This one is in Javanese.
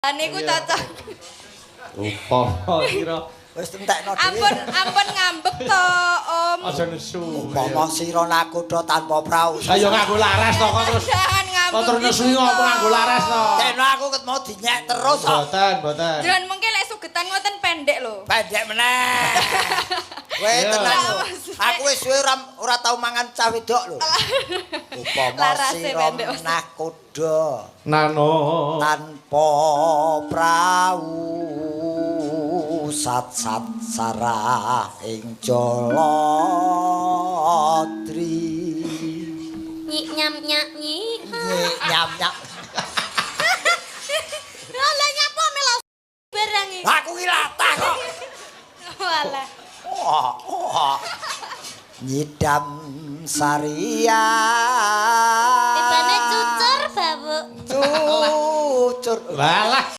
Niku cocok. Upama sira wis entekno dhewe. Ampun ngambek to, Om. aja nesu. Upama sira nakuda tanpa prau. Ha yo nganggo laras to kok terus. Jangan ngambek. Kok terus nesu ngopo nganggo laras to? Dene aku ket mau dinyek terus kok. Mboten. Jangan mungkin lek sugetan ngoten pendek lho. Pendek meneh. Weh tenang lho. Aku wis suwe ora tau mangan cah wedok lho. Upama Larase sira pendek, Mas. nakuda Nano. tanpa prau sat-sat sarah ing Jaladri. Nyik nyam nyak nyik. Nyam-nyam. Lah nyapa melo barang iki. Aku ki latah kok. Walah. Nyidam saria. Tibane cucur babuk. Cucur. Walah.